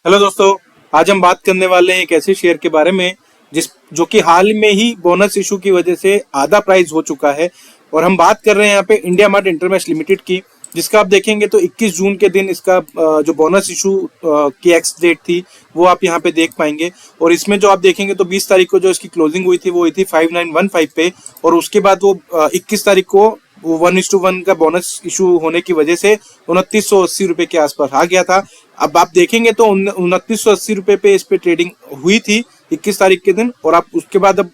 Hello दोस्तों। आज हम बात करने वाले हैं एक ऐसे शेयर के बारे में जिस जो कि हाल में ही बोनस इशू की वजह से आधा प्राइस हो चुका है। और हम बात कर रहे हैं यहाँ पे इंडिया मार्ट इंटरमेश लिमिटेड की, जिसका आप देखेंगे तो 21 जून के दिन इसका जो बोनस इशू की एक्स डेट थी वो आप यहाँ पे देख पाएंगे। और इसमें जो आप देखेंगे तो 20 तारीख को जो इसकी क्लोजिंग हुई थी वो हुई थी 5915 पे। और उसके बाद वो 21 तारीख को वो 1:1 का बोनस इशू होने की वजह से 2980 रुपए के आसपास आ गया था। अब आप देखेंगे तो 2980 रुपए पे इस पे ट्रेडिंग हुई थी 21 तारीख के दिन। और आप उसके बाद अब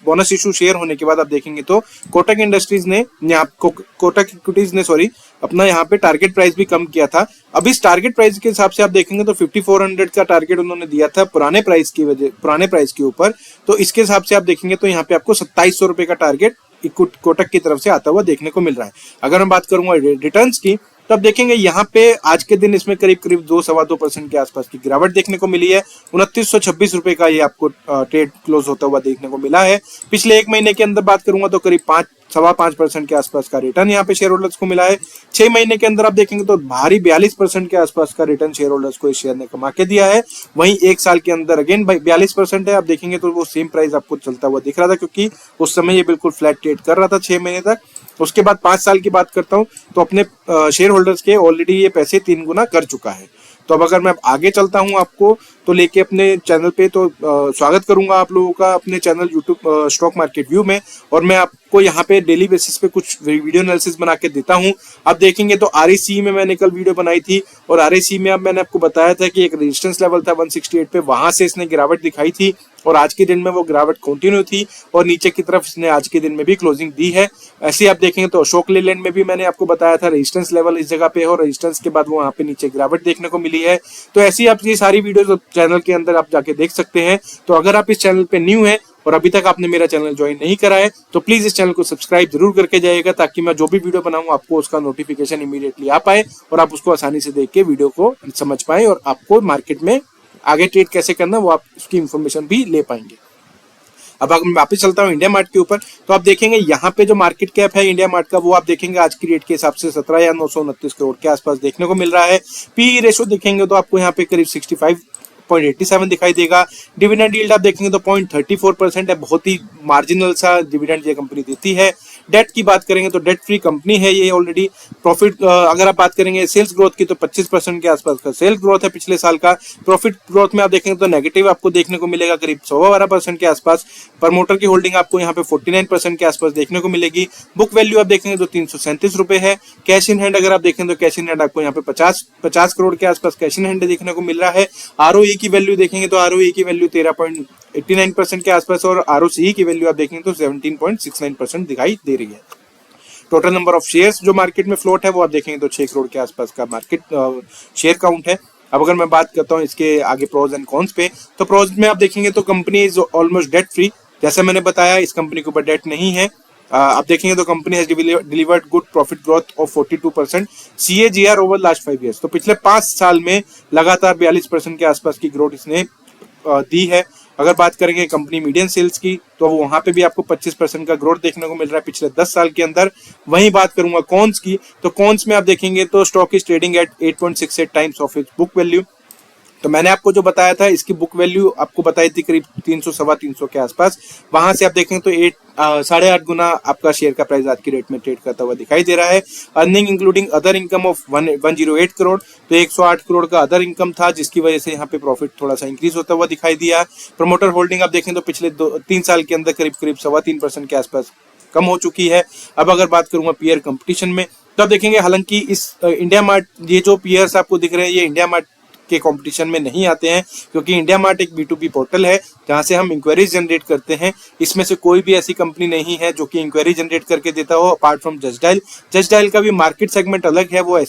बोनस इशू शेयर होने के बाद आप देखेंगे तो कोटक इंडस्ट्रीज ने कोटक इक्विटीज ने सॉरी अपना यहाँ पे टारगेट प्राइस भी कम किया था। अब इस टारगेट प्राइस के हिसाब से आप देखेंगे तो 5400 का टारगेट उन्होंने दिया था पुराने प्राइस के ऊपर। तो इसके हिसाब से आप देखेंगे तो यहाँ पे आपको 2700 रुपए का टारगेट कोटक की तरफ से आता हुआ देखने को मिल रहा है। अगर मैं बात करूंगा रिटर्न्स की तो आप देखेंगे यहाँ पे आज के दिन इसमें करीब करीब 2-2.25% के आसपास की गिरावट देखने को मिली है। 2926 रुपए का ये आपको ट्रेड क्लोज होता हुआ देखने को मिला है। पिछले एक महीने के अंदर बात करूंगा तो करीब 5-5.25% के आसपास का रिटर्न यहाँ पे शेयर होल्डर्स को मिला है। 6 महीने के अंदर आप देखेंगे तो भारी 42% के आसपास का रिटर्न शेयर होल्डर्स को इस शेयर ने कमा के दिया है। वहीं एक साल के अंदर अगेन 42% है। आप देखेंगे तो वो सेम प्राइस आपको चलता हुआ दिख रहा था, क्योंकि उस समय ये बिल्कुल फ्लैट ट्रेड कर रहा था 6 महीने तक। उसके बाद 5 साल की बात करता हूं तो अपने शेयर होल्डर्स के ऑलरेडी ये पैसे 3 गुना कर चुका है। तो अब अगर मैं आगे चलता हूं आपको तो लेके अपने चैनल पे, तो स्वागत करूंगा आप लोगों का अपने channel YouTube stock market view में। और मैं आपको यहाँ पे डेली बेसिस पे कुछ वीडियो एनालिसिस बना के देता हूँ। आप देखेंगे तो आरएसी में मैंने कल वीडियो बनाई थी, और आरएसी में अब मैंने आपको बताया था कि एक रेजिस्टेंस लेवल था 168 पे, वहां से इसने गिरावट दिखाई थी और आज के दिन में वो गिरावट कंटिन्यू थी और नीचे की तरफ इसने आज के दिन में भी क्लोजिंग दी है। ऐसे ही आप देखेंगे तो अशोक लेलैंड में भी मैंने आपको बताया था रेजिस्टेंस लेवल इस जगह पे है और रेजिस्टेंस के बाद वो वहां पे नीचे गिरावट देखने को मिली है। तो ऐसी आप ये सारी वीडियोस चैनल के अंदर आप जाके देख सकते हैं। तो अगर आप इस चैनल पे न्यू है और अभी तक आपने मेरा चैनल ज्वाइन नहीं करा है तो प्लीज इस चैनल को सब्सक्राइब जरूर करके जाइएगा, ताकि मैं जो भी वीडियो बनाऊं आपको उसका नोटिफिकेशन इमीडिएटली आ पाए और आप उसको आसानी से देख के वीडियो को समझ पाए और आपको मार्केट में आगे ट्रेड कैसे करना वो आप उसकी इंफॉर्मेशन भी ले पाएंगे। अब अगर मैं वापस चलता हूँ इंडिया मार्ट के ऊपर तो आप देखेंगे यहाँ पे जो मार्केट कैप है इंडिया मार्ट का वो आप देखेंगे आज की रेट के हिसाब से 17,929 करोड़ के आसपास देखने को मिल रहा है। पी रेशो देखेंगे तो आपको यहाँ पे करीब 65.87 दिखाई देगा। डिविडेंड यील्ड आप देखेंगे तो 0.34% है, बहुत ही मार्जिनल सा डिविडेंड ये कंपनी देती है। डेट की बात करेंगे तो डेट फ्री कंपनी है ये ऑलरेडी। प्रॉफिट अगर आप बात करेंगे सेल्स ग्रोथ की तो 25% के आसपास का सेल्स ग्रोथ है पिछले साल का। प्रॉफिट ग्रोथ में आप देखेंगे तो नेगेटिव आपको देखने को मिलेगा करीब 12.25% के आसपास। प्रमोटर की होल्डिंग आपको यहाँ पे 49% के आसपास देखने को मिलेगी। बुक वैल्यू आप देखेंगे तो 337 रुपए है। कैश इन हैंड अगर आप देखें तो कैश इन हैंड आपको यहाँ पे 50 करोड़ के आसपास कैश इन हैंड देखने को मिल रहा है। आरओई की वैल्यू देखेंगे तो आरओई की वैल्यू 13.89% के आसपास और आरओसीई की वैल्यू आप देखेंगे तो 17.69% दिखाई दे रही है। टोटल नंबर ऑफ शेयर्स जो मार्केट में फ्लोट है वो आप देखेंगे तो 6 करोड़ के आसपास का मार्केट शेयर काउंट है। अब अगर मैं बात करता हूँ इसके आगे प्रोज एंड कॉन्स पे, तो प्रोज में आप देखेंगे तो company is almost debt free. जैसे मैंने बताया इस कंपनी के ऊपर डेट नहीं है। आप देखेंगे तो company has delivered good profit growth of 42% CAGR over last 5 years. तो पिछले 5 साल में लगातार 42% के आसपास की ग्रोथ इसने दी है। अगर बात करेंगे कंपनी मीडियम सेल्स की तो वहां पे भी आपको 25% का ग्रोथ देखने को मिल रहा है पिछले 10 साल के अंदर। वहीं बात करूंगा कॉन्स की तो कॉन्स में आप देखेंगे तो stock is trading at 8.68 times of its book value. तो मैंने आपको जो बताया था इसकी बुक वैल्यू आपको बताई थी करीब 300-325 के आसपास। वहां से आप देखेंगे तो 8.5 गुना आपका शेयर का प्राइस आज की रेट में ट्रेड करता हुआ दिखाई दे रहा है। Earning including other income of 108 crore, तो 108 करोड़ का अदर इनकम था जिसकी वजह से यहाँ पे प्रॉफिट थोड़ा सा इंक्रीज होता हुआ दिखाई दिया। प्रमोटर होल्डिंग आप देखें तो पिछले 3 साल के अंदर करीब 3.25% के आसपास कम हो चुकी है। अब अगर बात करूंगा पीयर कंपटीशन में तो आप देखेंगे हालांकि इस इंडिया मार्ट ये जो पीयर्स आपको दिख रहे हैं ये इंडिया मार्ट के कंपटीशन में नहीं आते हैं, क्योंकि इंडिया मार्ट एक B2B पोर्टल है जहां से हम इंक्वायरीज जनरेट करते हैं। इसमें से कोई भी ऐसी कंपनी नहीं है जो कि इंक्वायरी जनरेट करके देता हो apart from just dial. Just dial का भी मार्केट सेगमेंट अलग है, वो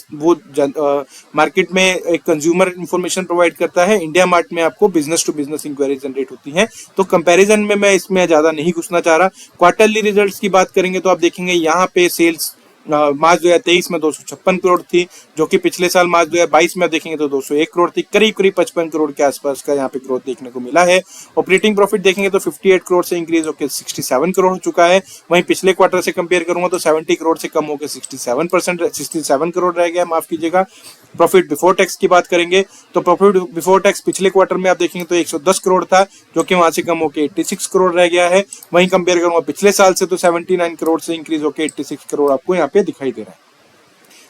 मार्केट में एक कंज्यूमर इंफॉर्मेशन प्रोवाइड करता है। इंडिया मार्ट में आपको business to business inquiry generate होती है। तो कंपेरिजन में मैं इसमें ज्यादा नहीं घुसना चाह रहा। क्वार्टरली रिजल्ट्स की बात करेंगे तो आप देखेंगे यहाँ पे सेल्स मार्च 2023 में 256 करोड़ थी, जो कि पिछले साल मार्च 2022 में देखेंगे तो 201 करोड़ थी। करीब करीब 55 करोड़ के आसपास का यहाँ पे ग्रोथ देखने को मिला है। ऑपरेटिंग प्रॉफिट देखेंगे तो 58 करोड़ से इंक्रीज होकर 67 करोड़ हो चुका है। वहीं पिछले क्वार्टर से कंपेयर करूंगा तो 70 करोड़ से कम होकर 67 करोड़ रह गया, माफ कीजिएगा। प्रॉफिट बिफोर टैक्स की बात करेंगे तो प्रॉफिट बिफोर टैक्स पिछले क्वार्टर में आप देखेंगे तो 110 करोड़ था, जो कि वहां से कम होकर 86 करोड़ रह गया है। वहीं कंपेयर करूंगा पिछले साल से तो 79 करोड़ से इंक्रीज होकर 86 करोड़ आपको यहाँ पे दिखाई दे रहा है।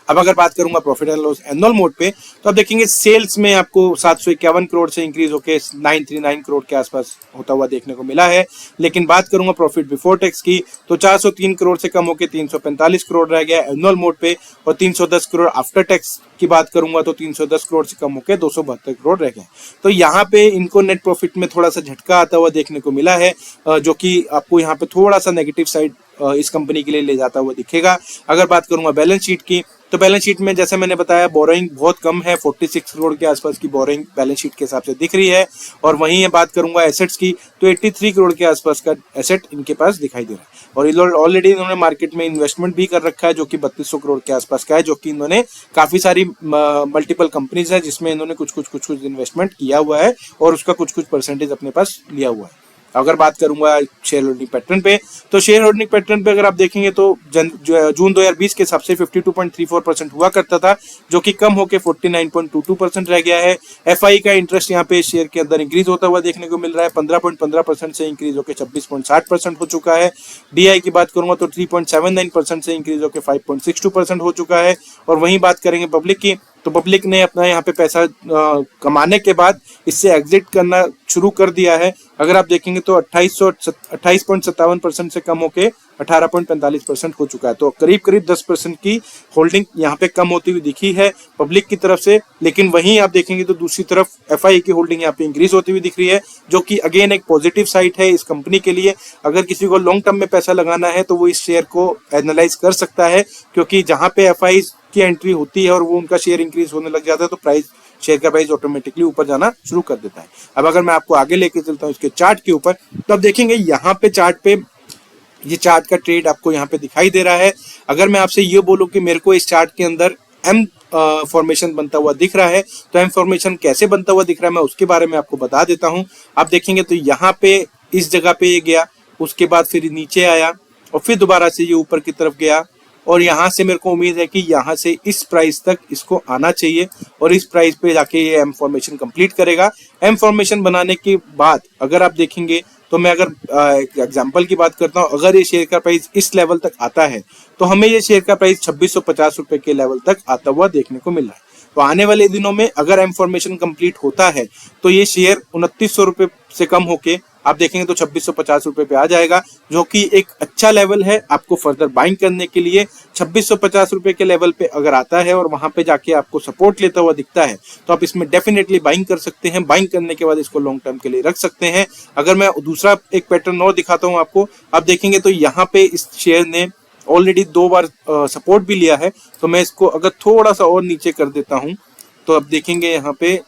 अब अगर बात करूंगा profit and loss annual mode पे तो आप देखेंगे सेल्स में आपको 751 करोड़ से इंक्रीज होकर 939 करोड़ के आसपास होता हुआ देखने को मिला है। लेकिन बात करूंगा प्रॉफिट बिफोर टैक्स की तो 403 करोड़ से कम होकर 345 करोड़ रह गया एनुअल मोड पे, और 310 करोड़ आफ्टर टैक्स की बात करूंगा तो 310 करोड़ से कम होकर 272 करोड़ रह गए। तो यहाँ पे इनको नेट प्रॉफिट में थोड़ा सा झटका आता हुआ देखने को मिला है, जो कि आपको यहाँ पे थोड़ा सा नेगेटिव साइड इस कंपनी के लिए ले जाता हुआ दिखेगा। अगर बात करूंगा बैलेंस शीट की तो बैलेंस शीट में जैसे मैंने बताया बोरोइंग बहुत कम है, 46 करोड़ के आसपास की बोरोइंग बैलेंस शीट के हिसाब से दिख रही है। और वहीं बात करूंगा एसेट्स की तो 83 करोड़ के आसपास का एसेट इनके पास दिखाई दे रहा है। और ऑलरेडी इन्होंने मार्केट में इन्वेस्टमेंट भी कर रखा है, जो कि 3200 करोड़ के आसपास का है, जो कि इन्होंने काफी सारी मल्टीपल कंपनीज है जिसमें इन्होंने कुछ इन्वेस्टमेंट किया हुआ है और उसका कुछ परसेंटेज अपने पास लिया हुआ है। अगर बात करूंगा शेयर होल्डिंग पैटर्न पे तो शेयर होल्डिंग पैटर्न पे अगर आप देखेंगे तो जून 2020 के हिसाब से 52.34% हुआ करता था, जो कि कम होकर 49.22% रह गया है। एफआई का इंटरेस्ट यहाँ पे शेयर के अंदर इंक्रीज होता हुआ देखने को मिल रहा है, 15.15% से इंक्रीज होकर 26.60% हो चुका है। डीआई की बात करूंगा तो 3.79% से इंक्रीज होकर 5.62% हो चुका है। और वहीं बात करेंगे पब्लिक की तो पब्लिक ने अपना यहाँ पे पैसा कमाने के बाद इससे एग्जिट करना शुरू कर दिया है। अगर आप देखेंगे तो 28.57% से कम होके 18.45% हो चुका है। तो करीब करीब 10% की होल्डिंग यहाँ पे कम होती हुई दिखी है पब्लिक की तरफ से। लेकिन वहीं आप देखेंगे तो दूसरी तरफ एफआई की होल्डिंग यहाँ पे इंक्रीज होती हुई दिख रही है, जो कि अगेन एक पॉजिटिव साइड है इस कंपनी के लिए। अगर किसी को लॉन्ग टर्म में पैसा लगाना है तो वो इस शेयर को एनालाइज कर सकता है, क्योंकि जहाँ पे एफआई की एंट्री होती है और वो उनका शेयर इंक्रीज होने लग जाता है तो शेयर का प्राइस ऑटोमेटिकली ऊपर जाना शुरू कर देता है। अब अगर मैं आपको आगे लेके चलता हूँ इसके चार्ट के ऊपर तो आप देखेंगे यहाँ पे चार्ट पे ये चार्ट का ट्रेड आपको यहाँ पे दिखाई दे रहा है। अगर मैं आपसे ये बोलूँ कि मेरे को इस चार्ट के अंदर एम फॉर्मेशन बनता हुआ दिख रहा है तो एम फॉर्मेशन कैसे बनता हुआ दिख रहा है मैं उसके बारे में आपको बता देता हूँ। आप देखेंगे तो यहाँ पे इस जगह पे ये गया, उसके बाद फिर नीचे आया और फिर दोबारा से ये ऊपर की तरफ गया, और यहाँ से मेरे को उम्मीद है कि यहाँ से इस प्राइस तक इसको आना चाहिए और इस प्राइस पे जाके ये एम फॉर्मेशन कंप्लीट करेगा। एम फॉर्मेशन बनाने के बाद अगर आप देखेंगे तो मैं अगर एग्जांपल की बात करता हूँ, अगर ये शेयर का प्राइस इस लेवल तक आता है तो हमें ये शेयर का प्राइस 2650 रुपए के लेवल तक आता हुआ देखने को मिल रहा है। तो आने वाले दिनों में अगर एम फॉर्मेशन कंप्लीट होता है तो ये शेयर 2900 रुपए से कम होके आप देखेंगे तो 2650 रुपए पे आ जाएगा, जो कि एक अच्छा लेवल है आपको फर्दर बाइंग करने के लिए। 2650 रुपए के लेवल पे अगर आता है और वहां पे जाके आपको सपोर्ट लेता हुआ दिखता है तो आप इसमें डेफिनेटली बाइंग कर सकते हैं। बाइंग करने के बाद इसको लॉन्ग टर्म के लिए रख सकते हैं। अगर मैं दूसरा एक पैटर्न और दिखाता हूँ आपको, आप देखेंगे तो यहाँ पे इस शेयर ने ऑलरेडी 2 बार सपोर्ट भी लिया है। तो मैं इसको अगर थोड़ा सा और नीचे कर देता हूँ तो आप देखेंगे यहाँ पे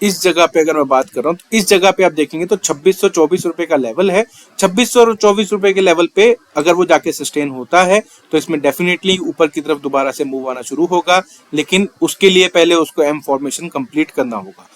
इस जगह पे अगर मैं बात कर रहा हूँ तो इस जगह पे आप देखेंगे तो 2624 रुपए का लेवल है। 2624 रुपए के लेवल पे अगर वो जाके सस्टेन होता है तो इसमें डेफिनेटली ऊपर की तरफ दोबारा से मूव आना शुरू होगा, लेकिन उसके लिए पहले उसको एम फॉर्मेशन कंप्लीट करना होगा।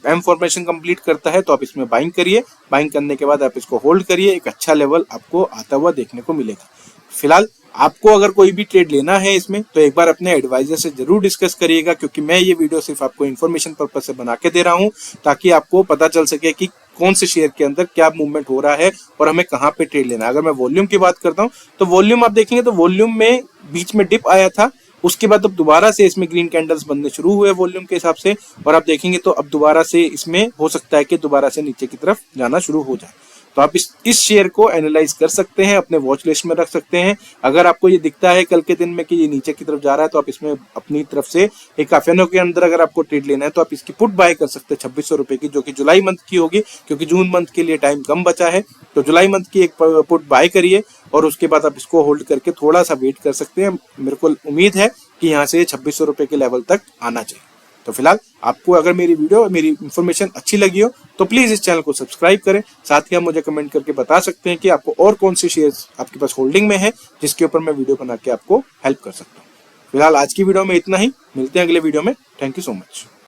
एम फॉर्मेशन कंप्लीट करता है तो आप इसमें बाइंग करिए, बाइंग करने के बाद आप इसको होल्ड करिए, एक अच्छा लेवल आपको आता हुआ देखने को मिलेगा। फिलहाल आपको अगर कोई भी ट्रेड लेना है इसमें तो एक बार अपने एडवाइजर से जरूर डिस्कस करिएगा, क्योंकि मैं ये वीडियो सिर्फ आपको इन्फॉर्मेशन पर्पज से बना के दे रहा हूँ ताकि आपको पता चल सके कि कौन से शेयर के अंदर क्या मूवमेंट हो रहा है और हमें कहाँ पे ट्रेड लेना है। अगर मैं वॉल्यूम की बात करता हूँ तो वॉल्यूम आप देखेंगे तो वॉल्यूम में बीच में डिप आया था, उसके बाद अब दोबारा से इसमें ग्रीन कैंडल्स बनने शुरू हुए वॉल्यूम के हिसाब से, और आप देखेंगे तो अब दोबारा से इसमें हो सकता है कि दोबारा से नीचे की तरफ जाना शुरू हो जाए। तो आप इस शेयर को एनालाइज कर सकते हैं, अपने वॉच लिस्ट में रख सकते हैं। अगर आपको ये दिखता है कल के दिन में कि ये नीचे की तरफ जा रहा है तो आप इसमें अपनी तरफ से एक काफियानों के अंदर अगर आपको ट्रेड लेना है तो आप इसकी पुट बाय कर सकते हैं 2600 रुपए की, जो कि जुलाई मंथ की होगी, क्योंकि जून मंथ के लिए टाइम कम बचा है। तो जुलाई मंथ की एक पुट बाय करिए और उसके बाद आप इसको होल्ड करके थोड़ा सा वेट कर सकते हैं। मेरे को उम्मीद है कि यहाँ से 2600 रुपए के लेवल तक आना चाहिए। तो फिलहाल आपको अगर मेरी वीडियो मेरी इन्फॉर्मेशन अच्छी लगी हो तो प्लीज इस चैनल को सब्सक्राइब करें। साथ ही आप मुझे कमेंट करके बता सकते हैं कि आपको और कौन से शेयर्स आपके पास होल्डिंग में है जिसके ऊपर मैं वीडियो बना के आपको हेल्प कर सकता हूँ। फिलहाल आज की वीडियो में इतना ही, मिलते हैं अगले वीडियो में। Thank you so much.